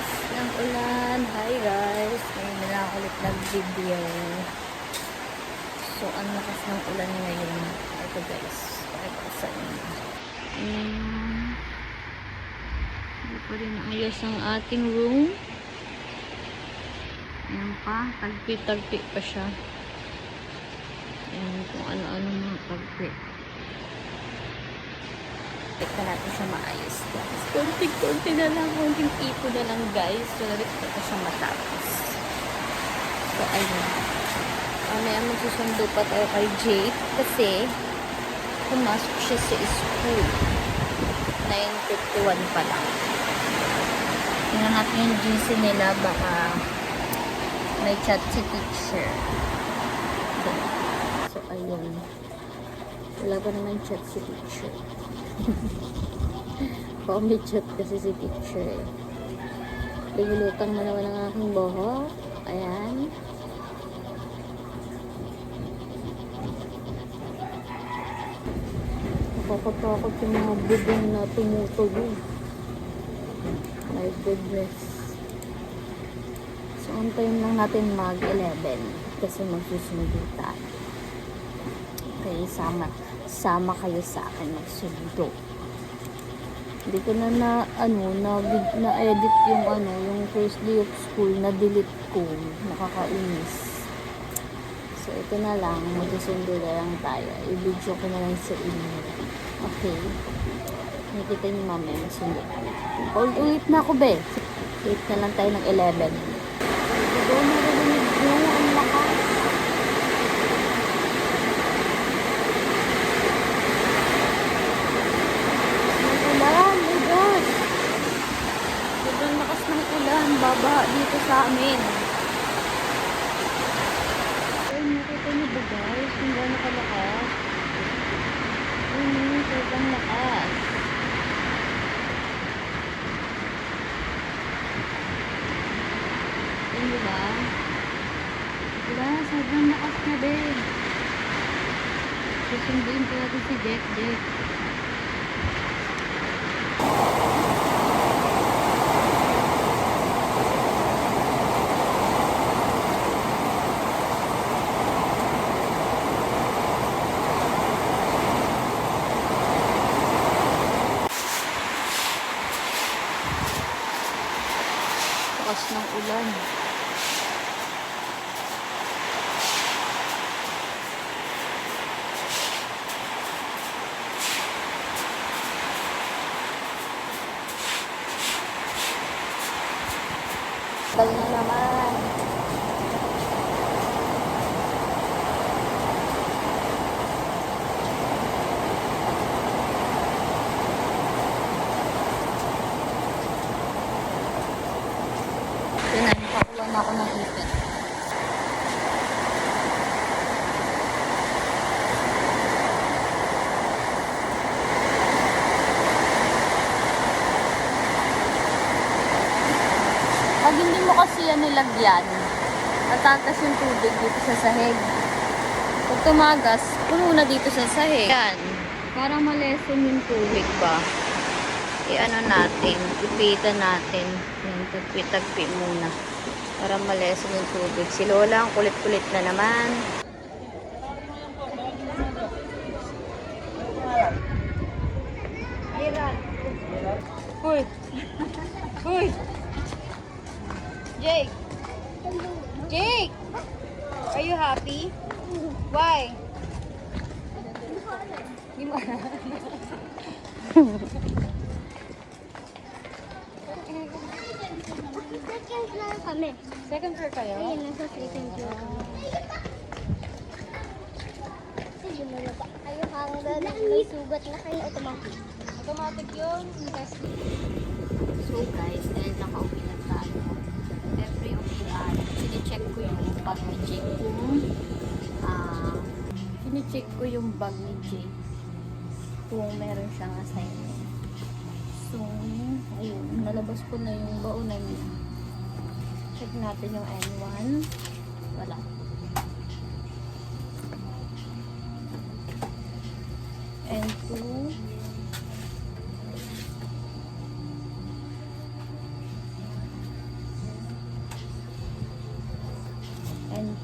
ng ulan. Hi guys, ngayon na lang ulit nag-video. So ang lakas ng ulan ngayon. Ito guys, pakita ko sa inyo. Hindi pa rin ayos ang ating room. Ayan pa, tagpi-tagpi pa siya. Ayan kung ano-ano mga tagpi. Tignan natin siya maayos guys. Konting-konti na lang, konting ipo na lang guys. So, nalipit ko siya matapos. So, ayun. Mamaya magsusundo pa tayo kay Jake kasi pumasok siya sa school. 9:51 pa lang. Tingnan natin yung GC nila. Baka may chat si teacher. So, ayun. Wala pa naman chat si teacher. Baka may chat kasi si teacher. Lumulutang na naman ang aking buhok. Ayan. Nakakatakot yung mga bubong na tumutuloy. My goodness. So, antayin lang natin mag-11 kasi magsusundo tayo. Okay, sama kayo sa akin magsundo. Hindi ko na edit yung first day of school, na-delete ko. Nakakainis. So, ito na lang. Magsusundo na lang tayo. I-video ko na lang sa inyo. Okay. Nakikita niyo mamaya magsundo. Ulit na ako, be. Wait na lang tayo ng 11. Ito, narinig nyo. Ang lakas. Baba dito sa amin. Ay, nakita niyo ba guys? Kung gano'n kalakas. Sobrang lakas. Ayun diba? Diba? Sobrang lakas na din. Susunduin ko natin si Jack. Lakas ng ulan. Tagal na naman. Pakuha na ako ng ipit. Pag hindi mo kasi yan nilagyan, tatagas yung tubig dito sa sahig. Pag tumagas, puno na dito sa sahig. Yan. Para ma-lessen yung tubig ba? I-ano natin, ipitan natin. Yan, tagpi-tagpi muna. Para ma-lessen yung tubig. Si Lola, ang kulit-kulit na naman. Uy! Uy! Jake! Jake! Are you happy? Why? Di mo Second floor kami. Second floor kayo? Ayun, nasa second floor kami. Sige, malaba. Kayo hanggang may sugat na kayo automatic. Automatic yun. So guys, dahil nakauwi na tayo. Every uwian, sinicheck ko yung bag ni Jake kung meron siyang assignment. So, ayun, nalabas ko na yung baunan niya. Check natin yung N1. Wala. N2.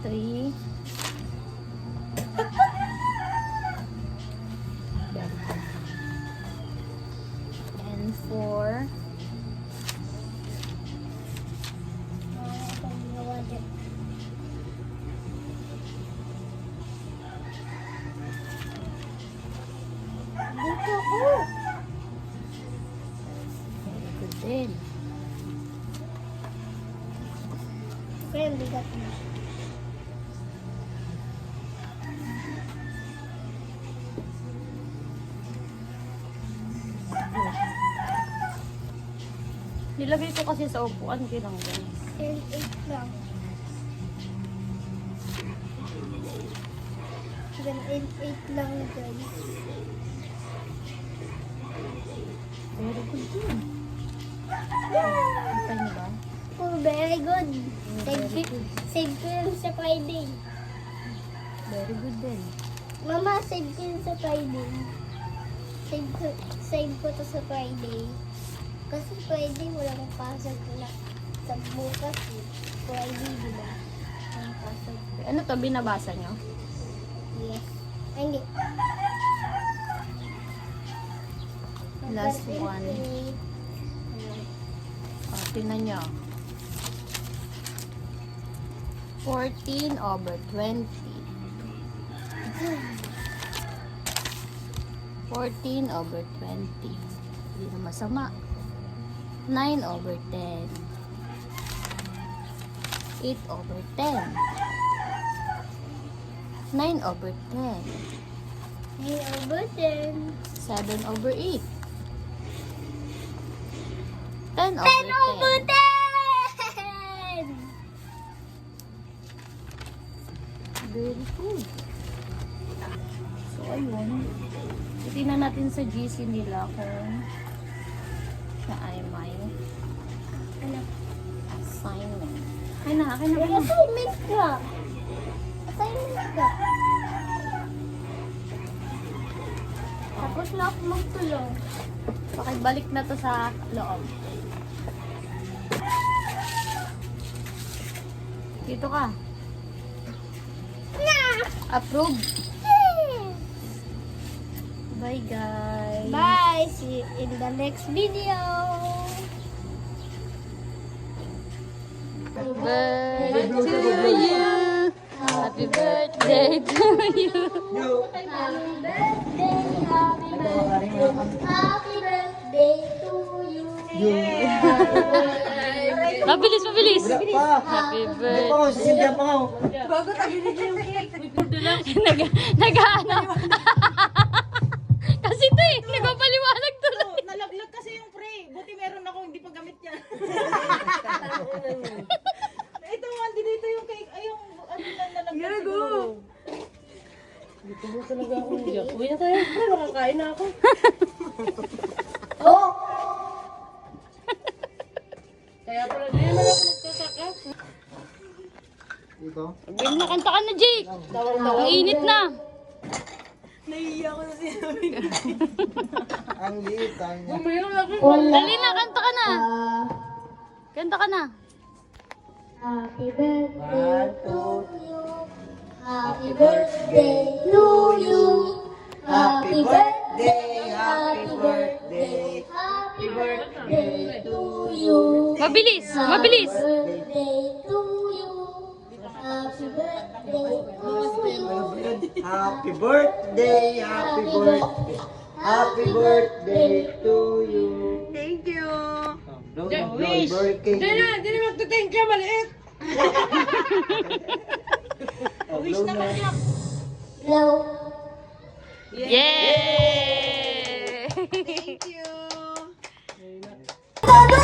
3. And 4. Dito ako. Very good din. Kaya ang bigat mo. Nilagay ko kasi sa upuan, tinanggal. 8 lang. Gan 8 lang guys. Very good din. Kita niyo ba? Oh, very good. Save ko yun sa Friday. Very good din. Mama, save ko yun sa Friday. Save ko to sa Friday. Kasi Friday wala kang pasok na sa bukas eh. Friday, di ba? Walang pasok. Ano to, binabasa niyo? Yes. Ay, hindi. Last one. Tingnan niyo. 14 over 20. 14 over 20. Hindi na masama. 9 over 10. 8 over 10. 9 over 10. 9 over 10. 7 over 8. 10 over 10. 10 over 10! Very good. So, ayun. Tingnan natin sa GC nila kung na ay may Ano? assignment. Akin na. May assignment ka. Assignment ka. Tapos na ako magtulong. Pakibalik na to sa loob. Dito ka. Na! Approve. Bye, guys. Bye! See you in the next video! Happy birthday to you. Happy birthday to you. Happy birthday, happy birthday, happy birthday to you. Mabilis, mabilis. Happy birthday. Hindi pa ako, sisindihan pa ako. Nag-ano. Kasi ito eh, nagpapaliwanag tuloy. Nalaglag kasi yung pre. Buti meron ako, hindi pa gamit yan. Ito, andi dito yung cake. Ay, yung ano na nalaglag. Gago! Dito mo talaga ako. Uwi na tayo. Nakakain na ako. Oh! Kaya pala, di naman ako nagkasaka. Dito. Sabihin mo, kanta ka na, Jake. Ang init na. Naiiyak ko na sinabi. Ang liit, tayo niya. Mayroon ako. Dali na, kanta ka na. Kanta ka na. Happy birthday to you. Happy birthday to you. Happy birthday, happy birthday, happy birthday to you. Mabilis, mabilis. Birthday to you. Happy birthday to you. Happy birthday, happy birthday. Happy birthday to you. Thank you. Blow birthday. Hindi na magtuthank you, maliit. Wish na kanya. Hello. Yay! Thank you. Bye-bye.